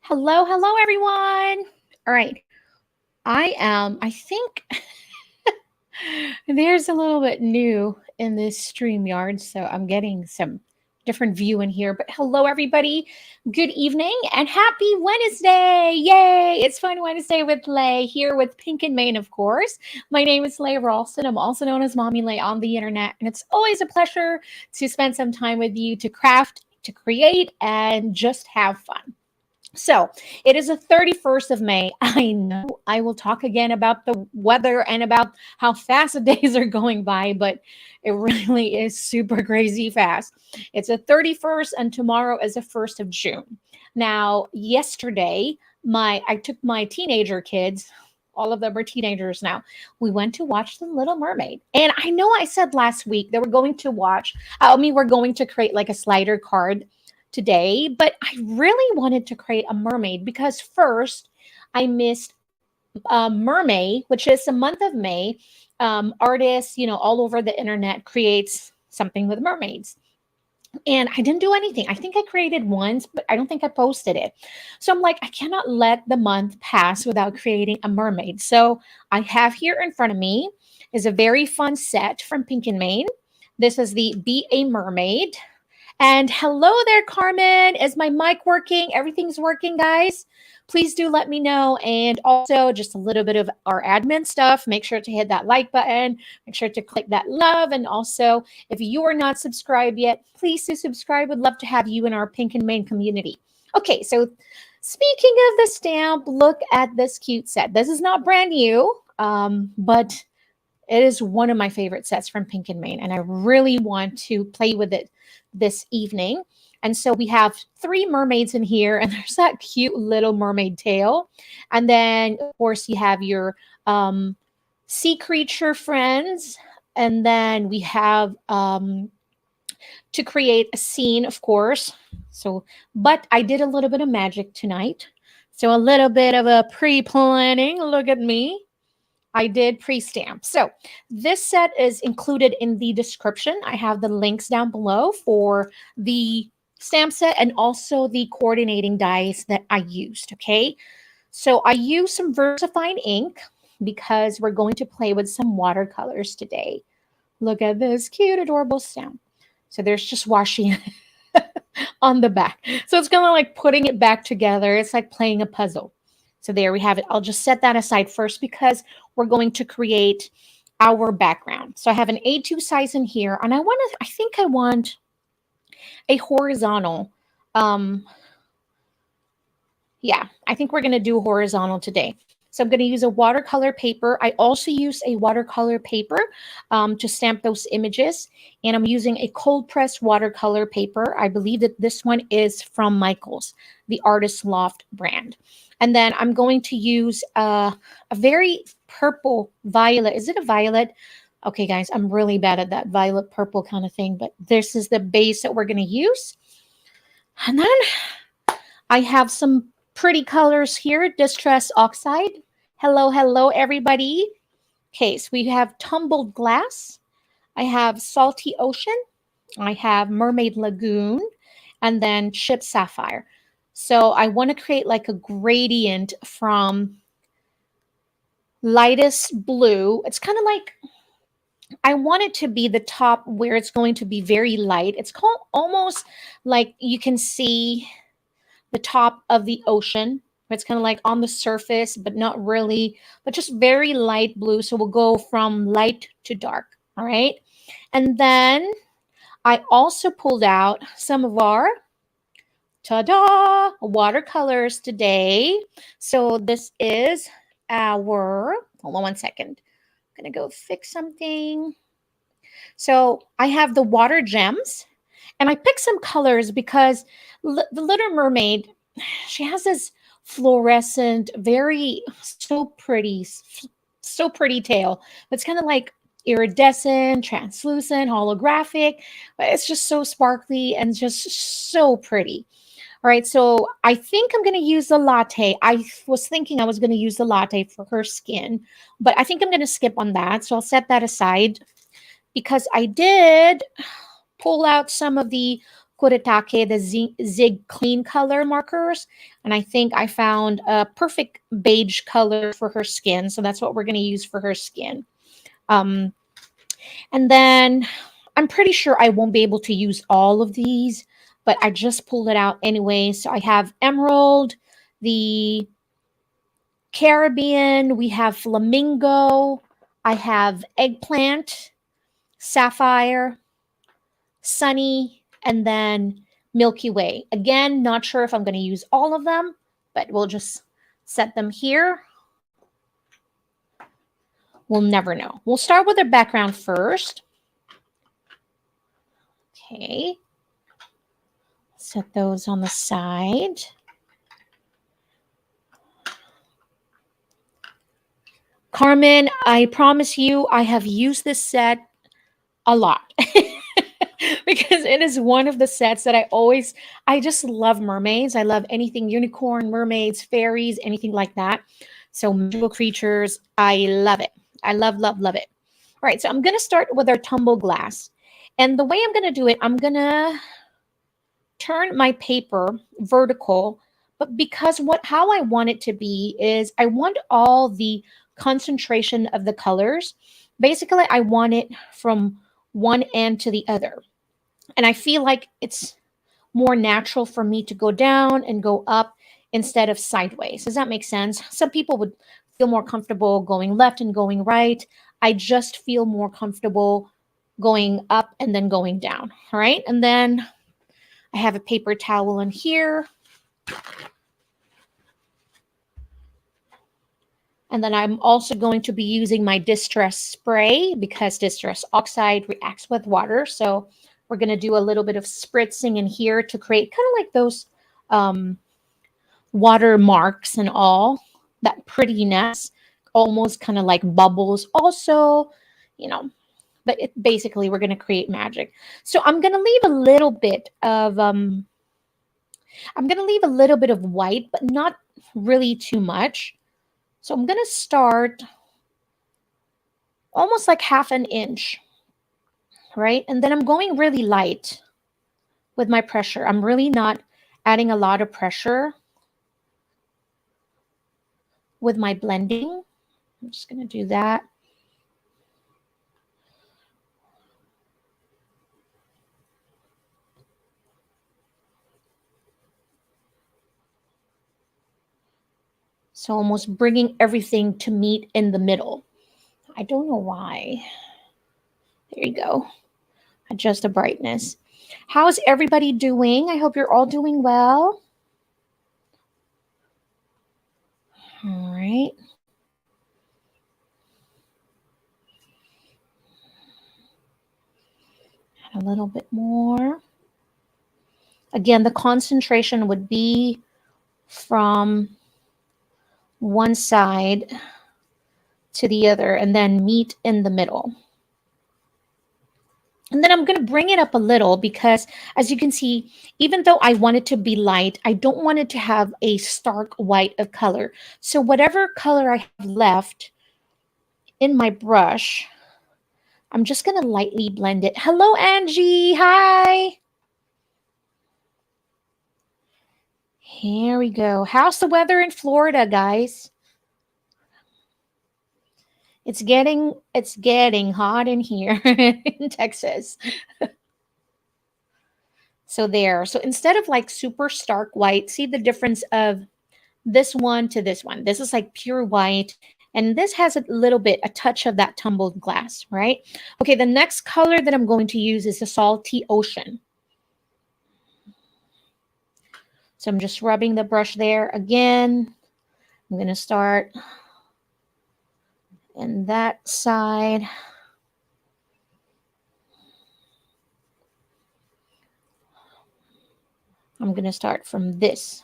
Hello, hello, everyone. All right. I think there's a little bit new in this StreamYard, so I'm getting some different view in here. But hello, everybody. Good evening and happy Wednesday. Yay. It's Fun Wednesday with Lhey here with Pink and Mane, of course. My name is Lhey Ralston. I'm also known as Mommy Lhey on the internet. And it's always a pleasure to spend some time with you to craft, to create, and just have fun. So it is the 31st of May. I know I will talk again about the weather and about how fast the days are going by, but it really is super crazy fast. It's the 31st and tomorrow is the 1st of June. Now, yesterday, I took my teenager kids, all of them are teenagers now. We went to watch The Little Mermaid. And I know I said last week that we're going to create like a slider card today, but I really wanted to create a mermaid because first I missed Mermaid, which is the month of May. Artists, all over the internet creates something with mermaids. And I didn't do anything. I think I created once, but I don't think I posted it. So I'm like, I cannot let the month pass without creating a mermaid. So I have here in front of me is a very fun set from Pink and Mane. This is the Be a Mermaid. And hello there, Carmen. Is my mic working? Everything's working, guys. Please do let me know. And also, just a little bit of our admin stuff. Make sure to hit that like button. Make sure to click that love. And also, if you are not subscribed yet, please do subscribe. Would love to have you in our Pink and Mane community. Okay, so speaking of the stamp, look at this cute set. This is not brand new, but it is one of my favorite sets from Pink and Mane, and I really want to play with it this evening. And so we have three mermaids in here, and there's that cute little mermaid tail. And then, of course, you have your sea creature friends. And then we have to create a scene, of course. But I did a little bit of magic tonight. So a little bit of a pre-planning. Look at me. I did pre-stamp. So this set is included in the description. I have the links down below for the stamp set and also the coordinating dies that I used, okay? So I used some VersaFine ink because we're going to play with some watercolors today. Look at this cute, adorable stamp. So there's just washing on the back. So it's kind of like putting it back together. It's like playing a puzzle. So there we have it. I'll just set that aside first because we're going to create our background. So I have an A2 size in here, and I think I want a horizontal. Yeah, I think we're going to do horizontal today. So I'm going to use a watercolor paper. I also use a watercolor paper to stamp those images. And I'm using a cold press watercolor paper. I believe that this one is from Michaels, the Artist Loft brand. And then I'm going to use a very purple violet. Is it a violet? Okay, guys, I'm really bad at that violet purple kind of thing. But this is the base that we're going to use. And then I have some pretty colors here. Distress Oxide. Hello, hello, everybody. Okay, so we have Tumbled Glass. I have Salty Ocean. I have Mermaid Lagoon. And then Chip Sapphire. So I want to create like a gradient from lightest blue. It's kind of like, I want it to be the top where it's going to be very light. It's called almost like you can see the top of the ocean. It's kind of like on the surface, but not really, but just very light blue. So we'll go from light to dark. All right. And then I also pulled out some of our ta-da! Watercolors today. So this is hold on one second. I'm going to go fix something. So I have the water gems, and I picked some colors because the Little Mermaid, she has this fluorescent, so pretty tail. It's kind of like iridescent, translucent, holographic. It's just so sparkly and just so pretty. All right, so I think I'm going to use the latte. I was thinking I was going to use the latte for her skin, but I think I'm going to skip on that. So I'll set that aside because I did pull out some of the Kuretake, the Zig Clean color markers. And I think I found a perfect beige color for her skin. So that's what we're going to use for her skin. Um, and then I'm pretty sure I won't be able to use all of these, but I just pulled it out anyway. So I have emerald, the Caribbean, we have flamingo, I have eggplant, sapphire, sunny, and then Milky Way. Again, not sure if I'm going to use all of them, but we'll just set them here. We'll never know. We'll start with the background first. Okay. Set those on the side. Carmen, I promise you, I have used this set a lot. Because it is one of the sets that I just love mermaids. I love anything unicorn, mermaids, fairies, anything like that. So magical creatures, I love it. I love, love, love it. All right, so I'm going to start with our tumble glass. And the way I'm going to do it, I'm going to turn my paper vertical, but because how I want it to be is I want all the concentration of the colors. Basically, I want it from one end to the other. And I feel like it's more natural for me to go down and go up instead of sideways. Does that make sense? Some people would feel more comfortable going left and going right. I just feel more comfortable going up and then going down. All right. And then I have a paper towel in here. And then I'm also going to be using my distress spray because distress oxide reacts with water. So we're going to do a little bit of spritzing in here to create kind of like those water marks and all, that prettiness, almost kind of like bubbles also, but basically we're going to create magic. So I'm going to leave a little bit of, white, but not really too much. So I'm going to start almost like 1/2 inch, right? And then I'm going really light with my pressure. I'm really not adding a lot of pressure with my blending. I'm just going to do that. So almost bringing everything to meet in the middle. I don't know why. There you go. Adjust the brightness. How's everybody doing? I hope you're all doing well. All right. Add a little bit more. Again, the concentration would be from one side to the other and then meet in the middle. And then I'm going to bring it up a little because, as you can see, even though I want it to be light, I don't want it to have a stark white of color. So whatever color I have left in my brush, I'm just going to lightly blend it. Hello, Angie. Hi. Here we go. How's the weather in Florida, guys? It's getting hot in here in Texas. So there. So instead of like super stark white, see the difference of this one to this one. This is like pure white. And this has a touch of that tumbled glass, right? Okay, the next color that I'm going to use is the salty ocean. So I'm just rubbing the brush there again. I'm going to start in that side. I'm going to start from this.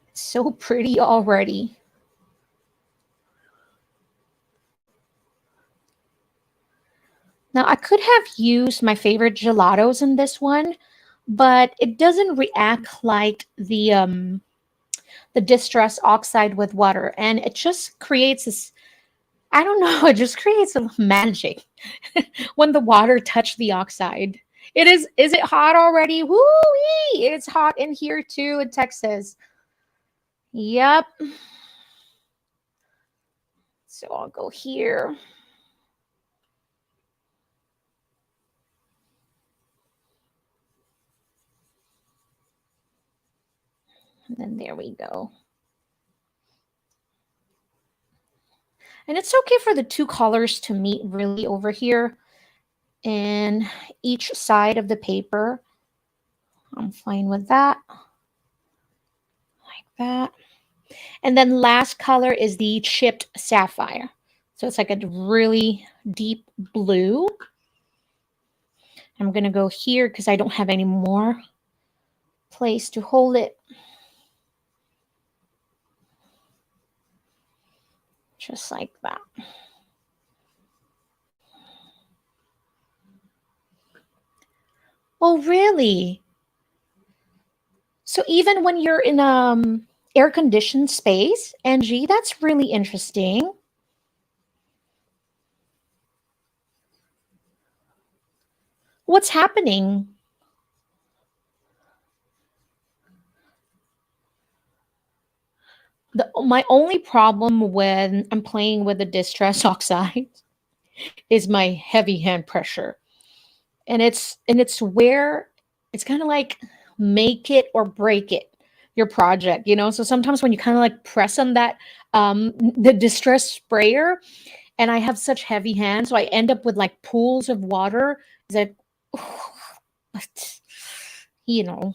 It's so pretty already. Now, I could have used my favorite gelatos in this one, but it doesn't react like the the distress oxide with water, and it just creates this, I don't know, it just creates a magic when the water touched the oxide. Is it hot already? Woo! It's hot in here too in Texas. Yep. So I'll go here. And then there we go. And it's okay for the two colors to meet really over here in each side of the paper. I'm fine with that. Like that. And then last color is the chipped sapphire. So it's like a really deep blue. I'm going to go here because I don't have any more place to hold it. Just like that. Oh, really? So even when you're in air-conditioned space, Angie, that's really interesting. What's happening? My only problem when I'm playing with the distress oxide is my heavy hand pressure. And it's where it's kind of like make it or break it, your project, you know? So sometimes when you kind of like press on that the distress sprayer, and I have such heavy hands, so I end up with like pools of water that but, you know,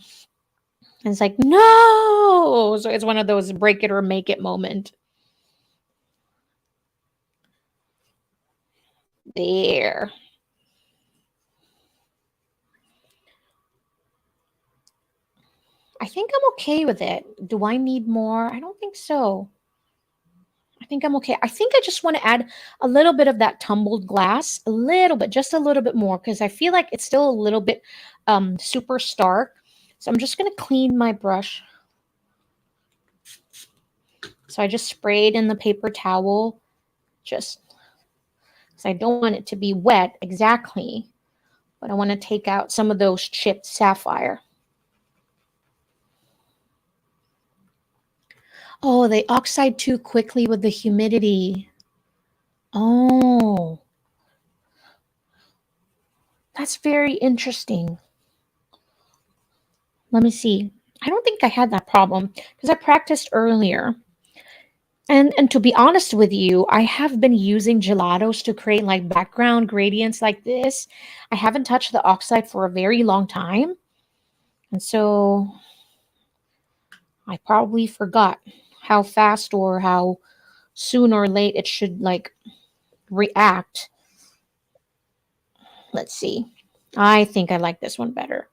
it's like no. So it's one of those break it or make it moment. There. I think I'm okay with it. Do I need more? I don't think so. I think I'm okay. I think I just want to add a little bit of that tumbled glass, a little bit, just a little bit more, because I feel like it's still a little bit super stark. So I'm just going to clean my brush. So I just sprayed in the paper towel, just because I don't want it to be wet exactly, but I want to take out some of those chipped sapphire. Oh, they oxide too quickly with the humidity. Oh, that's very interesting. Let me see. I don't think I had that problem because I practiced earlier. And to be honest with you, I have been using gelatos to create like background gradients like this. I haven't touched the oxide for a very long time. And so I probably forgot how fast or how soon or late it should like react. Let's see. I think I like this one better.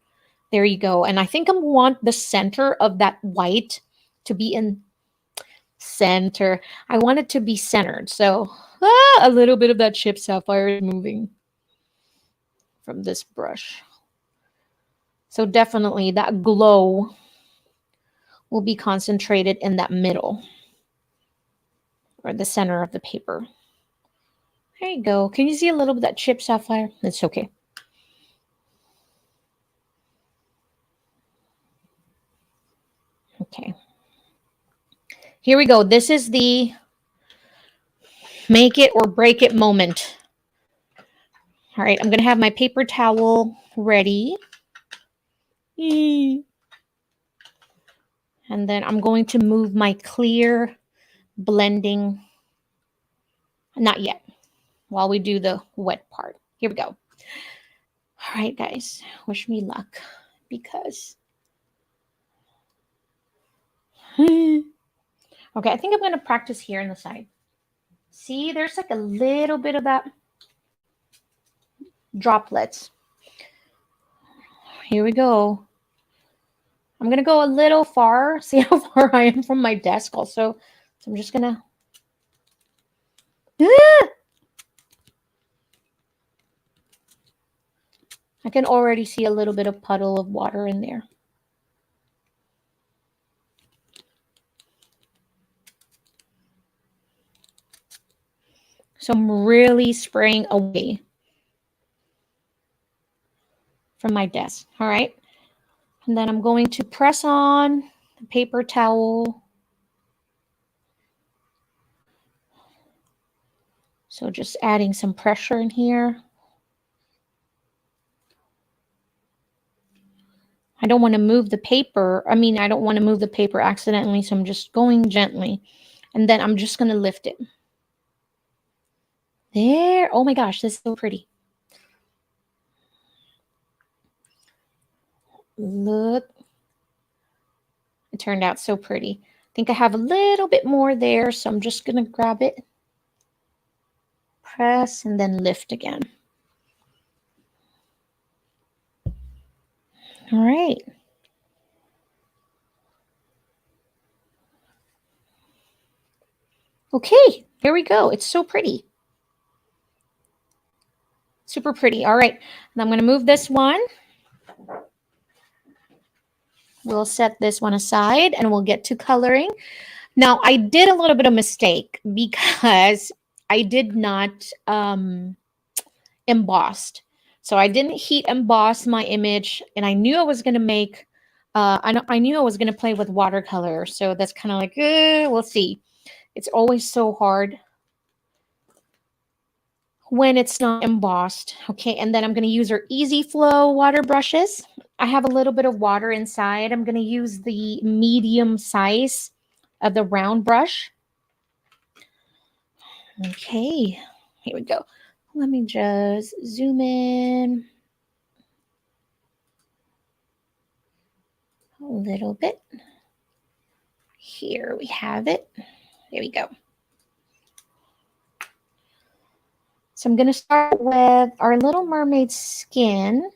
There you go. And I think I want the center of that white to be in center. I want it to be centered. So a little bit of that chip sapphire is moving from this brush. So definitely that glow will be concentrated in that middle or the center of the paper. There you go. Can you see a little bit of that chip sapphire? It's okay. Okay. Here we go. This is the make it or break it moment. All right, I'm going to have my paper towel ready. And then I'm going to move my clear blending. Not yet, while we do the wet part. Here we go. All right, guys, wish me luck because. Okay, I think I'm going to practice here on the side. See, there's like a little bit of that droplets. Here we go. I'm going to go a little far. See how far I am from my desk also. So I'm just going to. I can already see a little bit of puddle of water in there. So I'm really spraying away from my desk. All right. And then I'm going to press on the paper towel. So just adding some pressure in here. I don't want to move the paper. I don't want to move the paper accidentally, so I'm just going gently. And then I'm just going to lift it. There. Oh my gosh, this is so pretty. Look. It turned out so pretty. I think I have a little bit more there, so I'm just going to grab it, press, and then lift again. All right. Okay, here we go. It's so pretty. Super pretty. All right, and I'm going to move this one. We'll set this one aside and we'll get to coloring. Now, I did a little bit of mistake because I did not embossed. So I didn't heat emboss my image, and I knew I was going to make, I knew I was going to play with watercolor. So that's kind of like, we'll see. It's always so hard when it's not embossed. Okay, and then I'm going to use our Easy Flow water brushes. I have a little bit of water inside. I'm going to use the medium size of the round brush. Okay, here we go. Let me just zoom in a little bit. Here we have it. There we go. So I'm going to start with our Little Mermaid skin.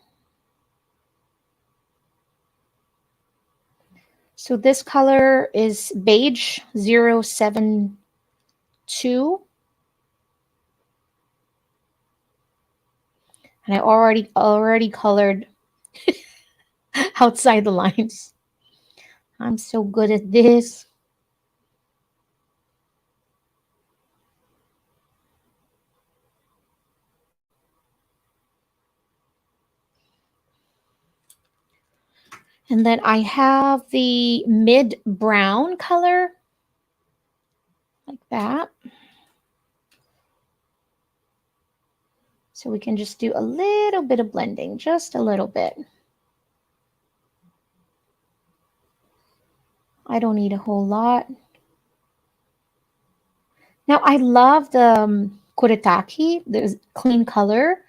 So this color is beige 072. And I already colored outside the lines. I'm so good at this. And then I have the mid brown color, like that. So we can just do a little bit of blending, just a little bit. I don't need a whole lot. Now, I love the kuretake, the clean color,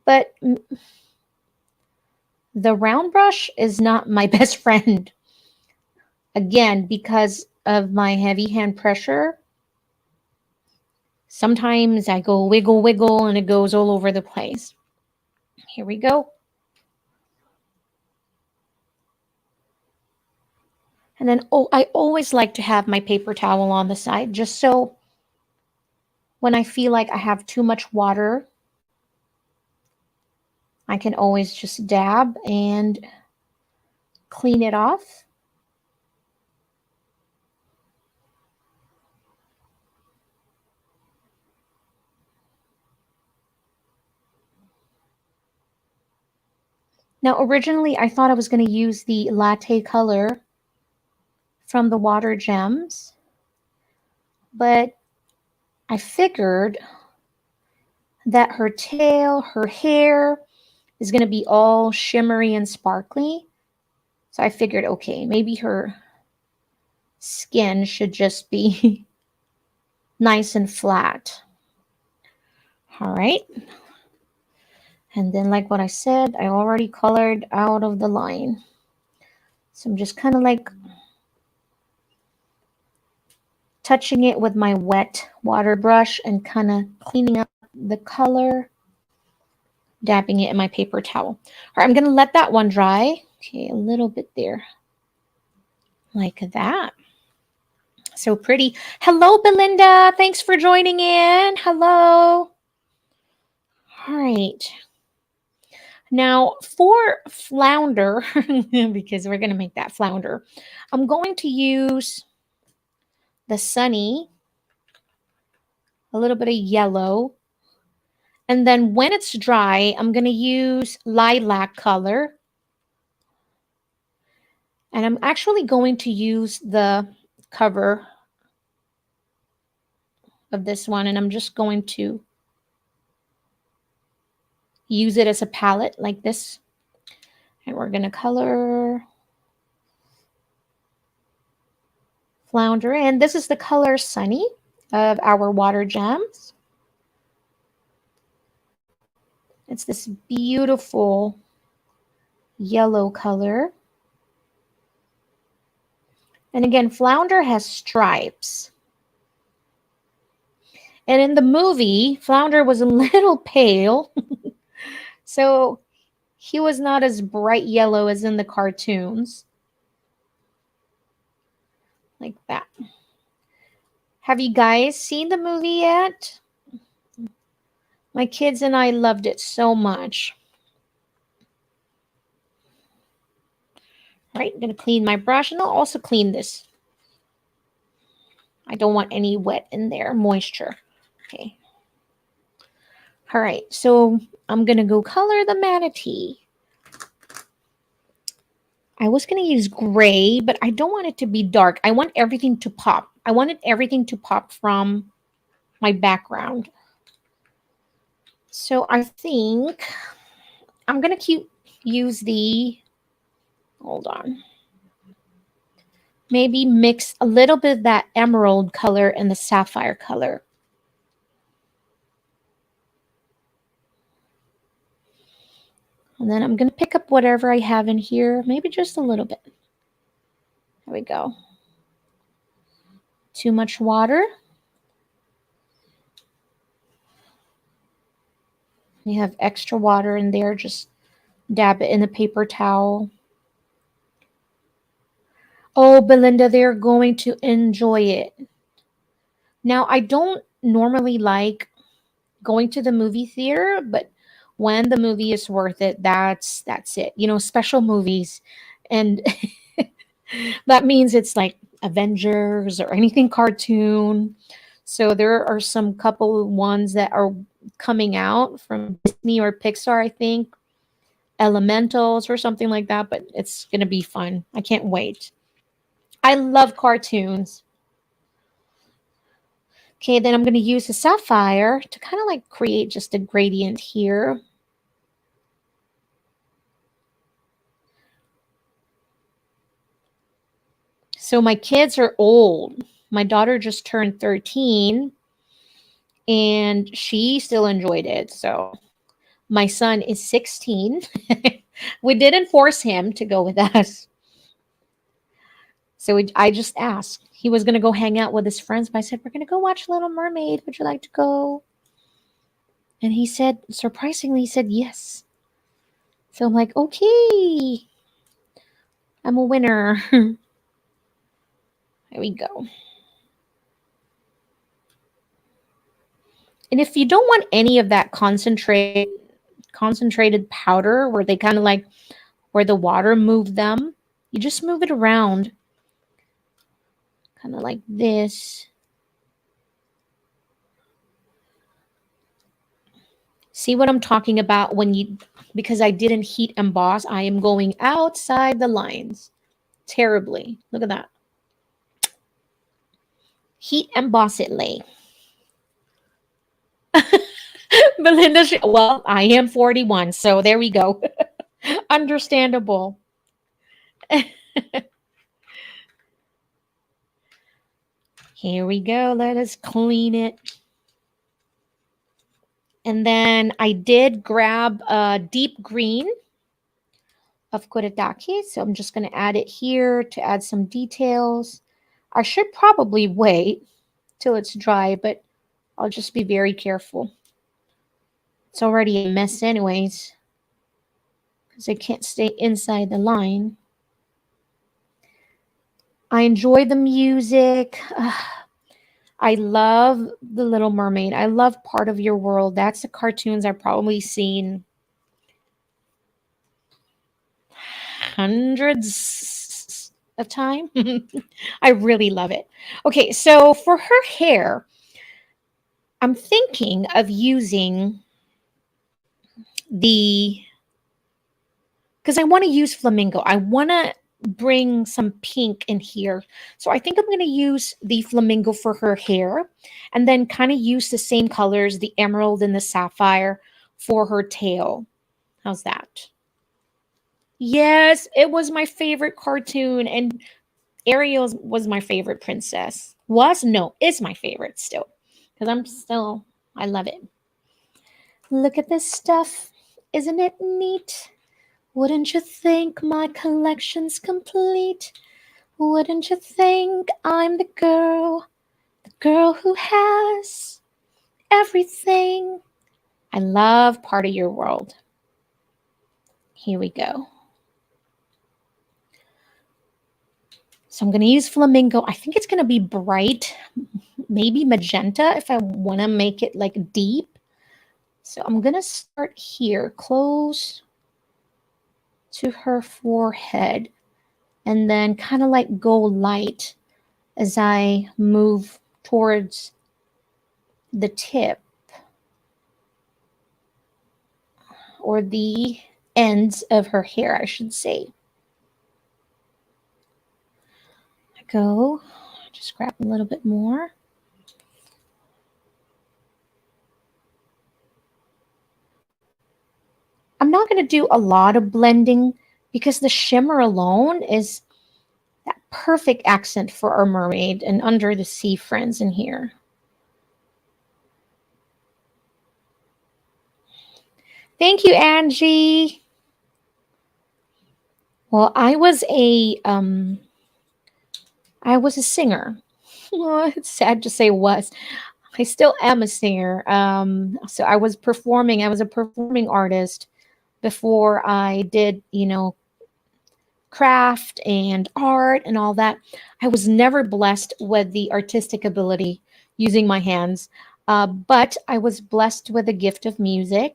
but the round brush is not my best friend. Again, because of my heavy hand pressure, sometimes I go wiggle, wiggle, and it goes all over the place. Here we go. And then, I always like to have my paper towel on the side, just so when I feel like I have too much water, I can always just dab and clean it off. Now, originally, I thought I was going to use the latte color from the Water Gems, but I figured that her tail, her hair is going to be all shimmery and sparkly. So I figured, okay, maybe her skin should just be nice and flat. All right. And then, like what I said, I already colored out of the line. So I'm just kind of like touching it with my wet water brush and kind of cleaning up the color, dabbing it in my paper towel. All right, I'm going to let that one dry. Okay, a little bit there. Like that. So pretty. Hello, Belinda. Thanks for joining in. Hello. All right. Now, for flounder, because we're going to make that flounder, I'm going to use the Sunny a little bit of yellow. And then when it's dry, I'm going to use lilac color. And I'm actually going to use the cover of this one, and I'm just going to use it as a palette like this. And we're going to color Flounder in. This is the color Sunny of our water gems. It's this beautiful yellow color. And again, Flounder has stripes. And in the movie, Flounder was a little pale. So he was not as bright yellow as in the cartoons. Like that. Have you guys seen the movie yet? My kids and I loved it so much. All right, I'm going to clean my brush, and I'll also clean this. I don't want any wet in there, moisture. Okay. All right, so I'm going to go color the manatee. I was going to use gray, but I don't want it to be dark. I want everything to pop. I wanted everything to pop from my background. So I think I'm going to use the, hold on, maybe mix a little bit of that emerald color and the sapphire color. And then I'm going to pick up whatever I have in here, maybe just a little bit. There we go. Too much water. You have extra water in there, just dab it in a paper towel. Oh, Belinda, they're going to enjoy it. Now, I don't normally like going to the movie theater, but when the movie is worth it, that's it. You know, special movies, and that means it's like Avengers or anything cartoon. So there are some couple ones that are coming out from Disney or Pixar, I think, Elementals or something like that, but it's going to be fun. I can't wait. I love cartoons. Okay, then I'm going to use the sapphire to kind of like create just a gradient here. So my kids are old. My daughter just turned 13 and she still enjoyed it. So my son is 16. We didn't force him to go with us. So I just asked. He was going to go hang out with his friends, but I said, we're going to go watch Little Mermaid. Would you like to go? And he said, surprisingly, he said yes. So I'm like, okay, I'm a winner. There we go. And if you don't want any of that concentrated powder where they kind of like, where the water moved them, you just move it around. Kind of like this. See what I'm talking about when you, because I didn't heat emboss, I am going outside the lines terribly. Look at that. Heat emboss it, Lhey. Belinda, well, I am 41, so there we go. Understandable. Here we go. Let us clean it. And then I did grab a deep green of Kuretake. So I'm just going to add it here to add some details. I should probably wait till it's dry, but I'll just be very careful. It's already a mess anyways, because I can't stay inside the line. I enjoy the music. I love The Little Mermaid. I love Part of Your World. That's the cartoons I've probably seen hundreds of times. I really love it. Okay, so for her hair, I'm thinking of using the because I want to use flamingo. I want to bring some pink in here. So I think I'm going to use the flamingo for her hair and then kind of use the same colors, the emerald and the sapphire for her tail. How's that? Yes, it was my favorite cartoon, and Ariel was my favorite princess. Was? No, is my favorite still. Because I love it. Look at this stuff. Isn't it neat? Wouldn't you think my collection's complete? Wouldn't you think I'm the girl who has everything? I love part of your world. Here we go. So I'm going to use flamingo. I think it's going to be bright, maybe magenta if I want to make it like deep. So I'm going to start here, close to her forehead, and then kind of like go light as I move towards the tip or the ends of her hair, I should say. I go, just grab a little bit more. I'm not going to do a lot of blending because the shimmer alone is that perfect accent for our mermaid and under the sea friends in here. Thank you, Angie. Well, I was a singer. Well, it's sad to say was. I still am a singer. So I was performing. I was a performing artist before I did, craft and art and all that. I was never blessed with the artistic ability using my hands, but I was blessed with the gift of music.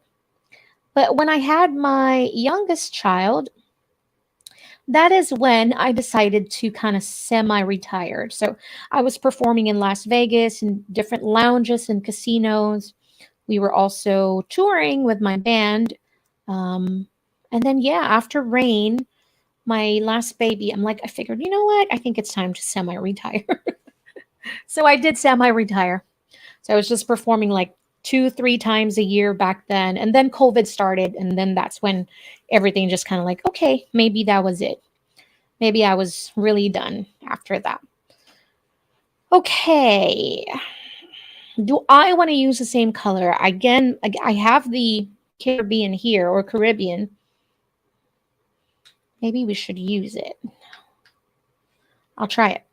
But when I had my youngest child, that is when I decided to kind of semi retired. So I was performing in Las Vegas in different lounges and casinos. We were also touring with my band. And then, yeah, after Rain, my last baby, I'm like, I figured, you know what? I think it's time to semi retire. So I did semi retire. So I was just performing like 2, 3 times a year back then. And then COVID started. And then that's when everything just kind of like, okay, maybe that was it. Maybe I was really done after that. Okay. Do I want to use the same color? Again, I have the Caribbean here or Caribbean. Maybe we should use it. I'll try it.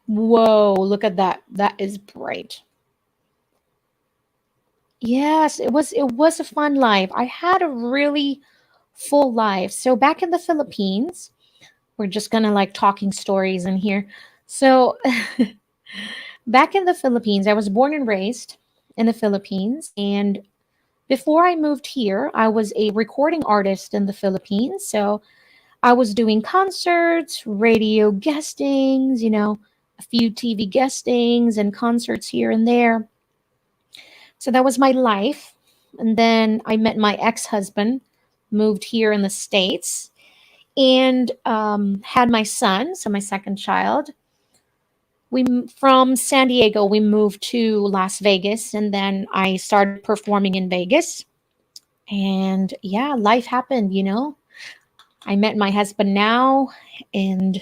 Whoa, look at that. That is bright. Yes, it was a fun life. I had a really full life. So back in the Philippines, we're just gonna like talking stories in here. So back in the Philippines, I was born and raised in the Philippines, and before I moved here, I was a recording artist in the Philippines. So I was doing concerts, radio guestings, a few TV guestings and concerts here and there. So that was my life. And then I met my ex husband, moved here in the States, and had my son, so my second child. From San Diego, we moved to Las Vegas, and then I started performing in Vegas. And yeah, life happened. I met my husband now and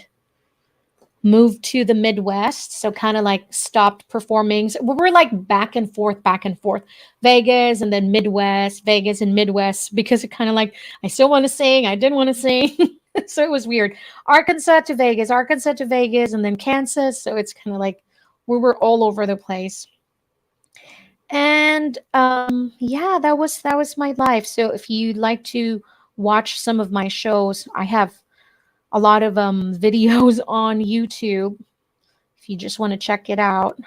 moved to the Midwest. So kind of like stopped performing. So we were like back and forth, Vegas and then Midwest, Vegas and Midwest, because it kind of like, I still want to sing. I didn't want to sing. So it was weird. Arkansas to Vegas, and then Kansas. So it's kind of like we were all over the place. And yeah, that was my life. So if you'd like to watch some of my shows, I have a lot of videos on YouTube if you just want to check it out.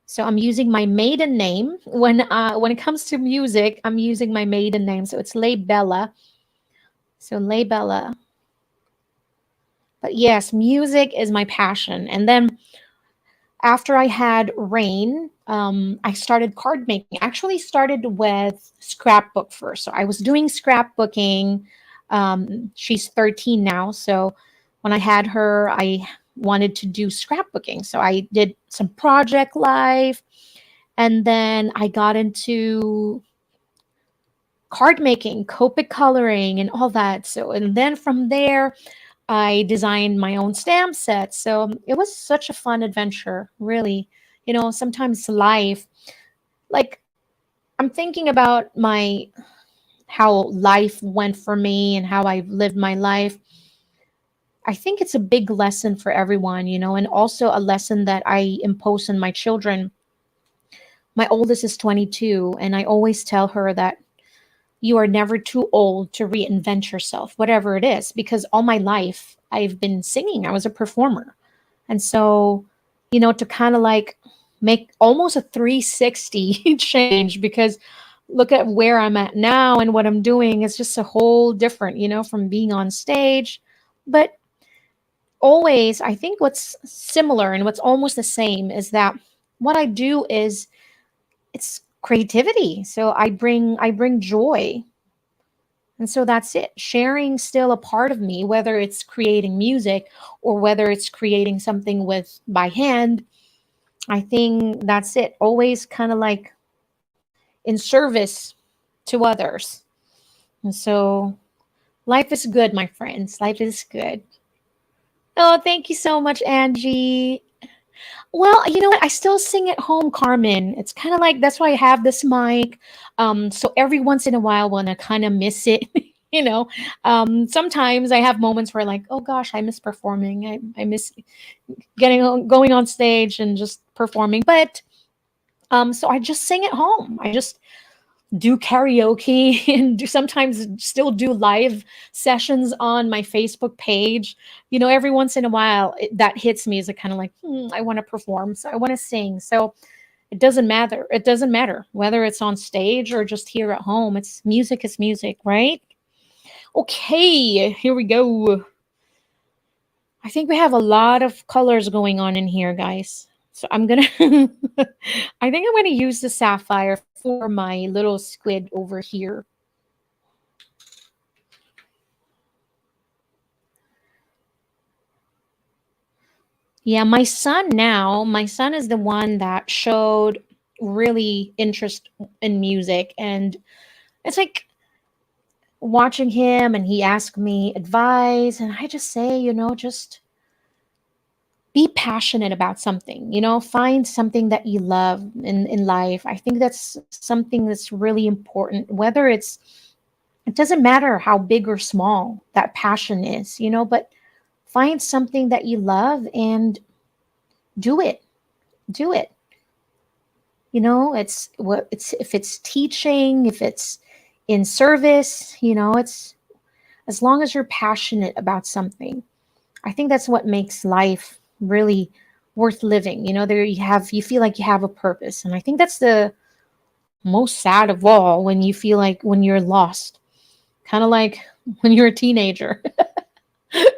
So I'm using my maiden name when it comes to music. I'm using my maiden name, so it's Lhey Bella. So Lhey Bella. But yes, music is my passion. And then After I had Rain, I started card making. Actually, started with scrapbook first. So I was doing scrapbooking. She's 13 now, so when I had her, I wanted to do scrapbooking. So I did some project life, and then I got into card making, Copic coloring, and all that. So, and then from there, I designed my own stamp set. So it was such a fun adventure, really. Sometimes life, like I'm thinking about my how life went for me and how I've lived my life. I think it's a big lesson for everyone, and also a lesson that I impose on my children. My oldest is 22, and I always tell her that you are never too old to reinvent yourself, whatever it is, because all my life I've been singing. I was a performer. And so, to kind of like make almost a 360 change, because look at where I'm at now and what I'm doing is just a whole different, from being on stage. But always, I think what's similar and what's almost the same is that what I do is it's creativity. So I bring joy. And so that's it. Sharing still a part of me, whether it's creating music or whether it's creating something with by hand. I think that's it. Always kind of like in service to others. And so life is good, my friends. Life is good. Oh, thank you so much, Angie. Well, you know what? I still sing at home, Carmen. It's kind of like that's why I have this mic. So every once in a while, when I kind of miss it, you know, sometimes I have moments where like, oh gosh, I miss performing. I miss going on stage and just performing. But so I just sing at home. I just do karaoke and do sometimes still do live sessions on my Facebook page. Every once in a while that hits me as a kind of like, I want to perform. So I want to sing. So it doesn't matter. It doesn't matter whether it's on stage or just here at home. It's music is music, right? Okay, here we go. I think we have a lot of colors going on in here, guys. So I'm gonna I think I'm gonna use the sapphire for my little squid over here. Yeah, my son is the one that showed really interest in music. And it's like watching him and he asked me advice. And I just say, just be passionate about something, find something that you love in life. I think that's something that's really important, whether it doesn't matter how big or small that passion is, but find something that you love and do it. Do it. It's what it's if it's teaching, if it's in service, it's as long as you're passionate about something. I think that's what makes life really worth living. There you feel like you have a purpose. And I think that's the most sad of all, when you feel like when you're lost. Kind of like when you're a teenager.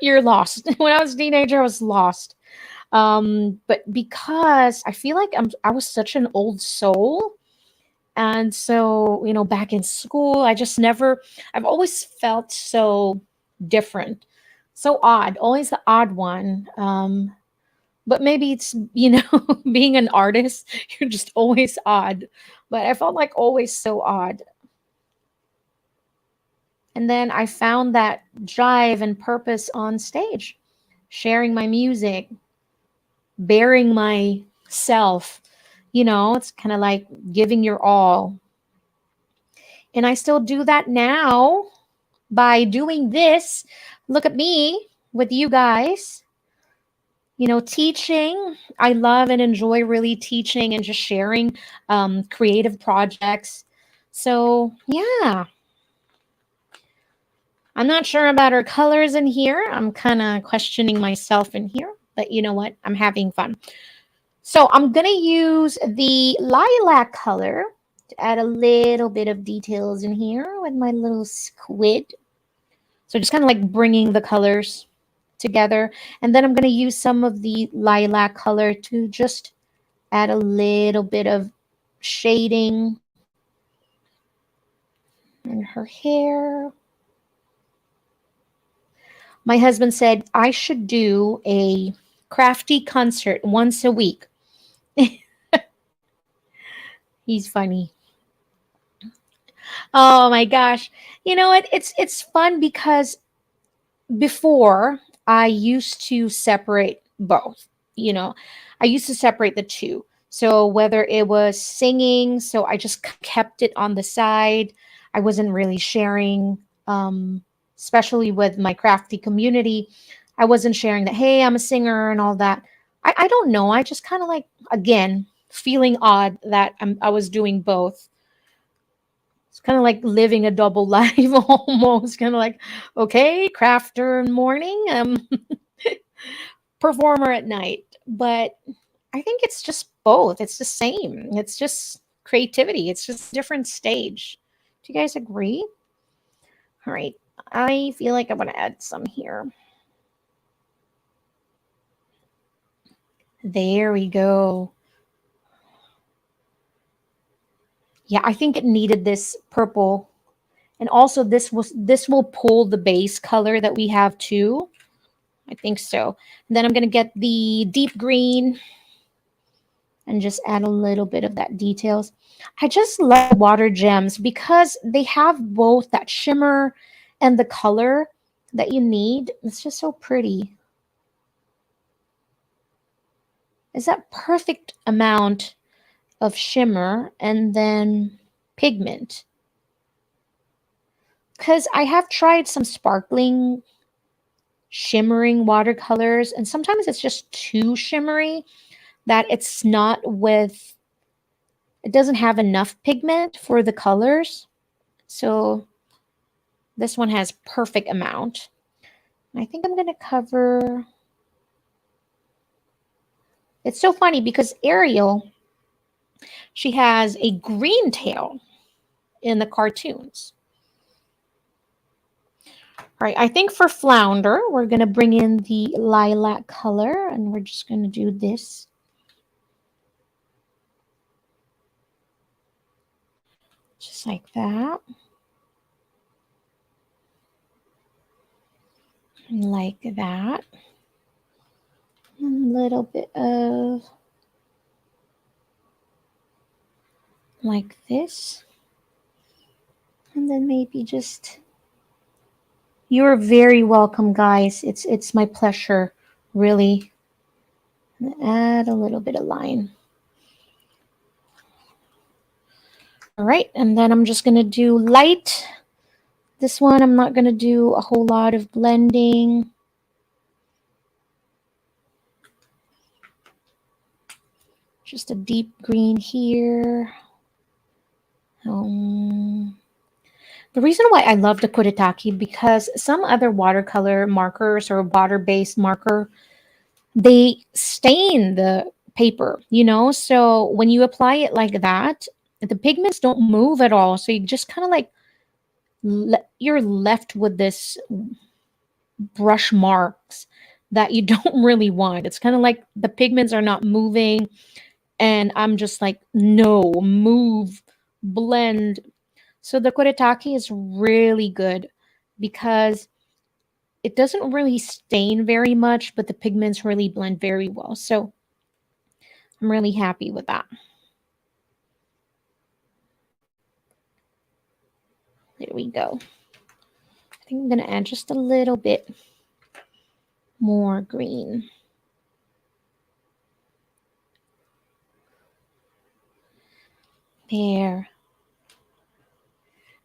You're lost. When I was a teenager, I was lost. But because I feel like I was such an old soul. And so, back in school, I've always felt so different, so odd, always the odd one. But maybe it's, being an artist, you're just always odd. But I felt like always so odd. And then I found that jive and purpose on stage, sharing my music, bearing myself. It's kind of like giving your all. And I still do that now by doing this. Look at me with you guys. Teaching. I love and enjoy really teaching and just sharing creative projects. So, yeah, I'm not sure about our colors in here. I'm kind of questioning myself in here, but you know what? I'm having fun. So, I'm going to use the lilac color to add a little bit of details in here with my little squid. So, just kind of like bringing the colors together. And then I'm going to use some of the lilac color to just add a little bit of shading in her hair. My husband said I should do a crafty concert once a week. He's funny. Oh my gosh. You know what? It's fun because before I used to separate both. You know, I used to separate the two. So whether it was singing, so I just kept it on the side. I wasn't really sharing, especially with my crafty community. I wasn't sharing that, hey, I'm a singer and all that. I don't know. I just kind of like, again, feeling odd that I was doing both. It's kind of like living a double life almost. Kind of like, okay, crafter in morning, performer at night. But I think it's just both. It's the same. It's just creativity. It's just a different stage. Do you guys agree? All right. I feel like I want to add some here. There we go. Yeah, I think it needed this purple. And also this will pull the base color that we have too. I think so. And then I'm going to get the deep green and just add a little bit of that details. I just love water gems because they have both that shimmer and the color that you need. It's just so pretty. It's that perfect amount of shimmer and then pigment. Because I have tried some sparkling shimmering watercolors and sometimes it's just too shimmery that it's not with, it doesn't have enough pigment for the colors. So this one has perfect amount. I think I'm going to cover. It's so funny because Ariel, she has a green tail in the cartoons. All right, I think for Flounder, we're going to bring in the lilac color and we're just going to do this. Just like that. Like that. A little bit of like this. And then maybe just, you're very welcome, guys. It's my pleasure, really. Add a little bit of line. All right, and then I'm just gonna do light. This one, I'm not gonna do a whole lot of blending. Just a deep green here. The reason why I love the Kuretake because some other watercolor markers or water-based marker, they stain the paper, you know? So when you apply it like that, the pigments don't move at all. So you just kind of like, you're left with this brush marks that you don't really want. It's kind of like the pigments are not moving. And I'm just like, no, move, blend. So the Kuretake is really good because it doesn't really stain very much, but the pigments really blend very well. So I'm really happy with that. There we go. I think I'm going to add just a little bit more green. There.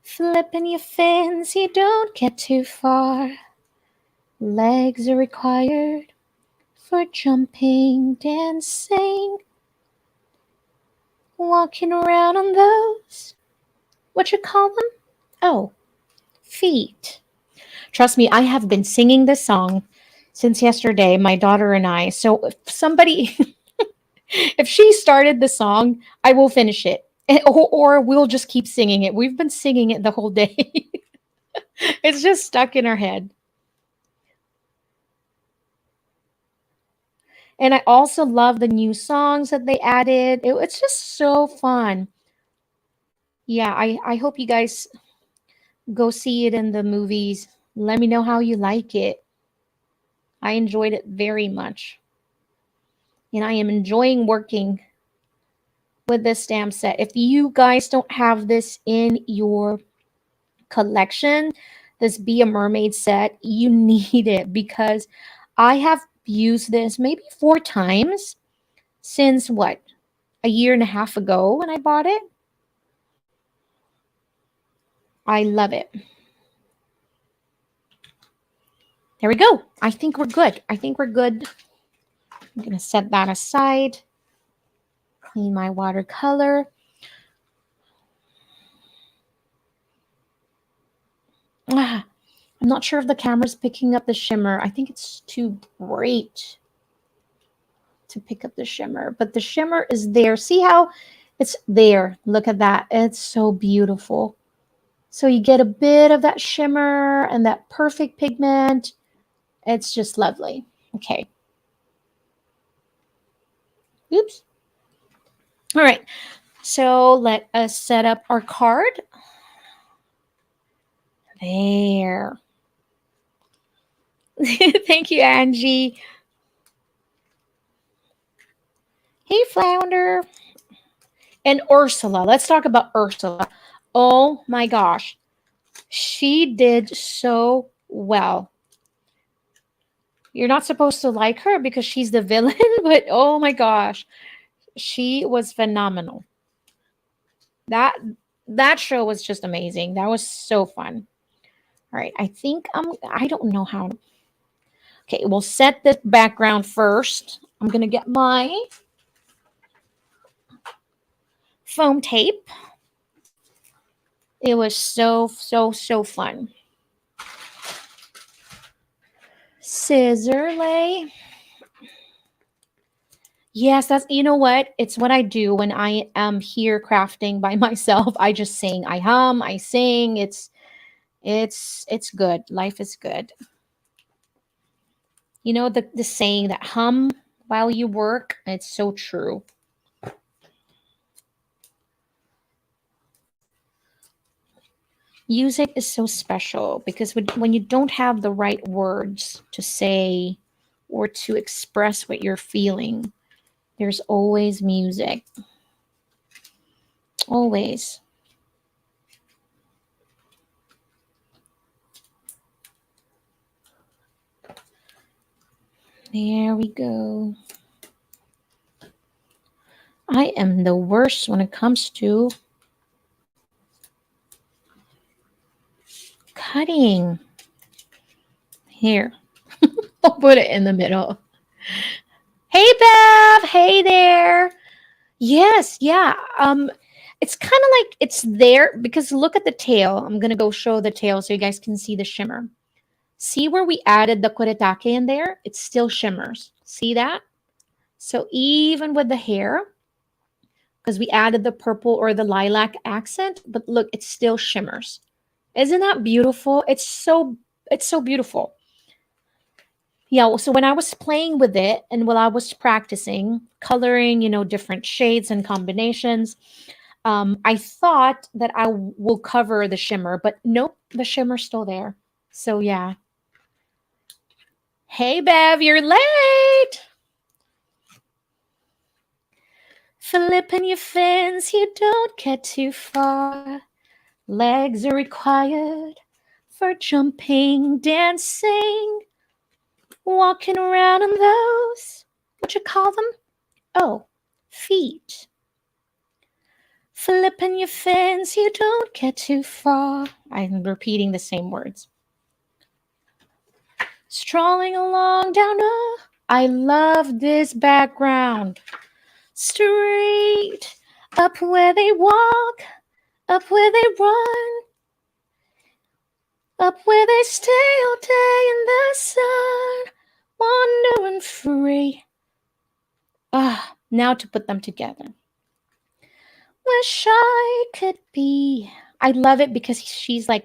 Flipping your fins, you don't get too far. Legs are required for jumping, dancing, walking around on those, what you call them? Oh, feet. Trust me, I have been singing this song since yesterday, my daughter and I. So if somebody, if she started the song, I will finish it. Or we'll just keep singing it. We've been singing it the whole day. It's just stuck in our head. And I also love the new songs that they added. It's just so fun. Yeah, I hope you guys go see it in the movies. Let me know how you like it. I enjoyed it very much. And I am enjoying working with this stamp set. If you guys don't have this in your collection, this Be a Mermaid set, you need it because I have used this maybe 4 times since what? A year and a half ago when I bought it. I love it. There we go. I think we're good. I think we're good. I'm going to set that aside. Clean my watercolor. I'm not sure if the camera's picking up the shimmer. I think it's too bright to pick up the shimmer, but the shimmer is there. See how it's there? Look at that. It's so beautiful. So you get a bit of that shimmer and that perfect pigment. It's just lovely. Okay. Oops. All right. So let us set up our card. There. Thank you, Angie. Hey, Flounder. And Ursula. Let's talk about Ursula. Oh my gosh. She did so well. You're not supposed to like her because she's the villain, but oh my gosh. She was phenomenal. That show was just amazing. That was so fun. All right, I don't know how. Okay, we'll set the background first. I'm going to get my foam tape. It was so fun. Scissor lay. Yes, you know what? It's what I do when I am here crafting by myself. I just sing. I hum, I sing. It's good. Life is good. You know the saying that hum while you work, it's so true. Music is so special because when you don't have the right words to say or to express what you're feeling, there's always music. Always. There we go. I am the worst when it comes to cutting. Here. I'll put it in the middle. Hey, Bev. Hey there. Yes, yeah. It's kind of like it's there because look at the tail. I'm going to go show the tail so you guys can see the shimmer. See where we added the kuretake in there? It still shimmers. See that? So even with the hair, because we added the purple or the lilac accent, but look, it still shimmers. Isn't that beautiful? It's so beautiful. Yeah, so when I was playing with it and while I was practicing coloring, different shades and combinations, I thought that I will cover the shimmer, but nope, the shimmer's still there. So yeah. Hey, Bev, you're late. Flipping your fins, you don't get too far. Legs are required for jumping, dancing, walking around on those, what you call them? Oh, feet. Flipping your fins, you don't get too far. I'm repeating the same words. Strolling along down I love this background. Straight up where they walk, up where they run, up where they stay all day in the sun, wandering free. Now to put them together. Wish I could be. I love it because she's like,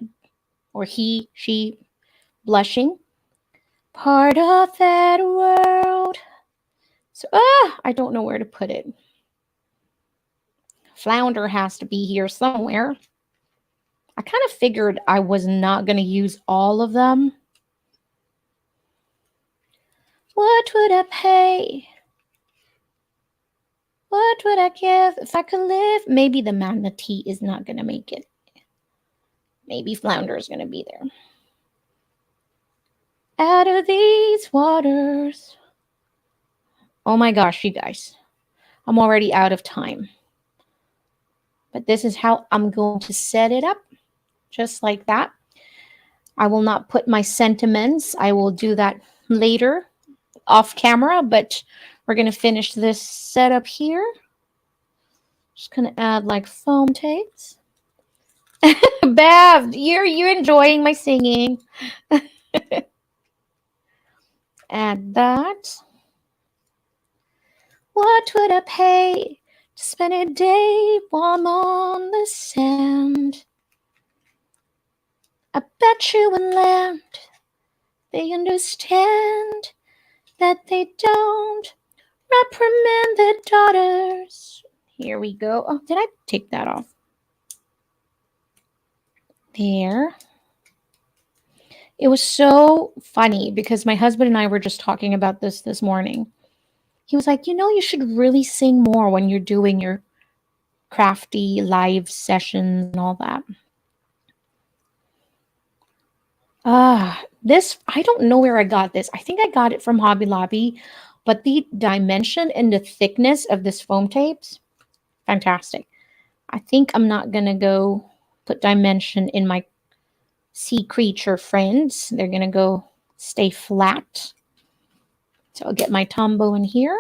or she blushing. Part of that world So, I don't know where to put it. Flounder has to be here somewhere. I kind of figured I was not going to use all of them. What would I pay? What would I give if I could live? Maybe the manatee is not going to make it. Maybe flounder is going to be there. Out of these waters. Oh my gosh, you guys. I'm already out of time. But this is how I'm going to set it up. Just like that. I will not put my sentiments. I will do that later off camera, but we're going to finish this setup here. Just going to add like foam tapes. Bev, you're enjoying my singing. Add that. What would I pay to spend a day warm on the sand? I bet you in land they understand that they don't reprimand their daughters. Here we go. Oh, did I take that off? There. It was so funny because my husband and I were just talking about this morning. He was like, you should really sing more when you're doing your crafty live sessions and all that. This, I don't know where I got this. I think I got it from Hobby Lobby, but the dimension and the thickness of this foam tapes, fantastic. I think I'm not going to go put dimension in my sea creature friends. They're going to go stay flat. So I'll get my Tombow in here.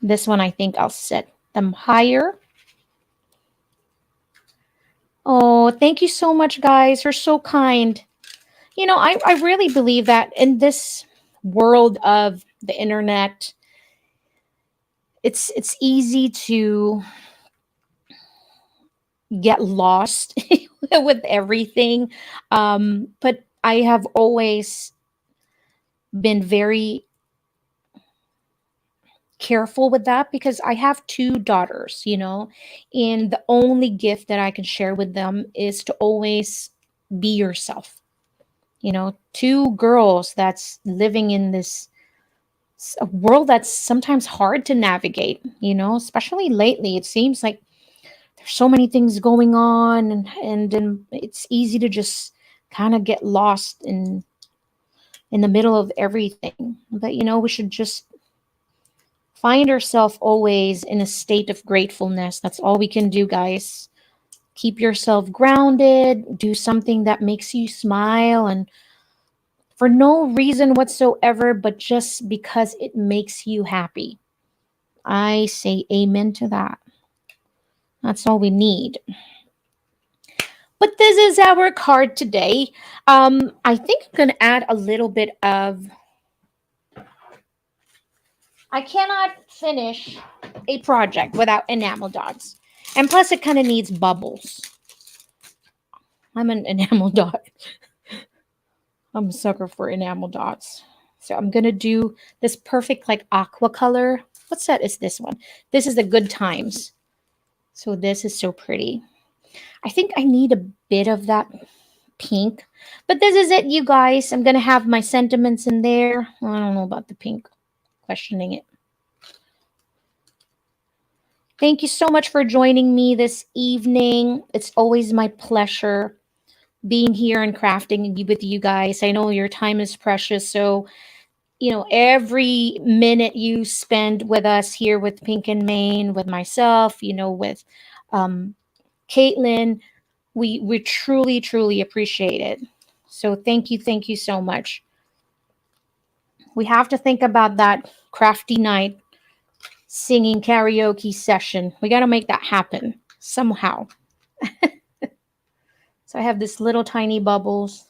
This one, I think I'll set them higher. Oh, thank you so much, guys. You're so kind. I really believe that in this world of the internet, it's easy to get lost with everything. But I have always been very careful with that because I have two daughters, and the only gift that I can share with them is to always be yourself. Two girls that's living in this a world that's sometimes hard to navigate, especially lately. It seems like there's so many things going on and it's easy to just kind of get lost in the middle of everything. But we should just find ourselves always in a state of gratefulness. That's all we can do, guys. Keep yourself grounded, do something that makes you smile, and for no reason whatsoever, but just because it makes you happy. I say amen to that. That's all we need. But this is our card today. I think I'm going to add a little bit of... I cannot finish a project without enamel dots. And plus, it kind of needs bubbles. I'm an enamel dot. I'm a sucker for enamel dots. So I'm going to do this perfect like aqua color. What set is this one? This is the Good Times. So this is so pretty. I think I need a bit of that pink. But this is it, you guys. I'm going to have my sentiments in there. I don't know about the pink. Questioning it. Thank you so much for joining me this evening. It's always my pleasure being here and crafting with you guys. I know your time is precious, so every minute you spend with us here with Pink and Main, with myself, with Caitlin, we truly, truly appreciate it. So thank you so much. We have to think about that crafty night singing karaoke session. We got to make that happen somehow. So I have this little tiny bubbles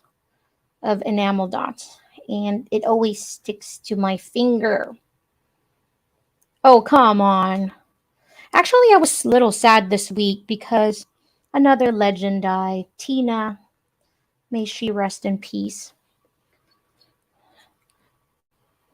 of enamel dots, and it always sticks to my finger. Oh, come on. Actually, I was a little sad this week because Another legend died. Tina, may she rest in peace.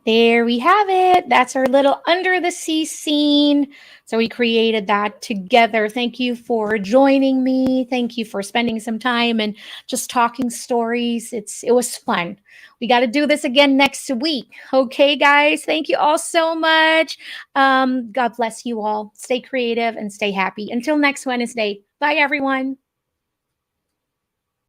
There we have it. That's our little under the sea scene. So we created that together. Thank you for joining me. Thank you for spending some time and just talking stories. It was fun. We got to do this again next week. Okay, guys. Thank you all so much. God bless you all. Stay creative and stay happy. Until next Wednesday. Bye, everyone.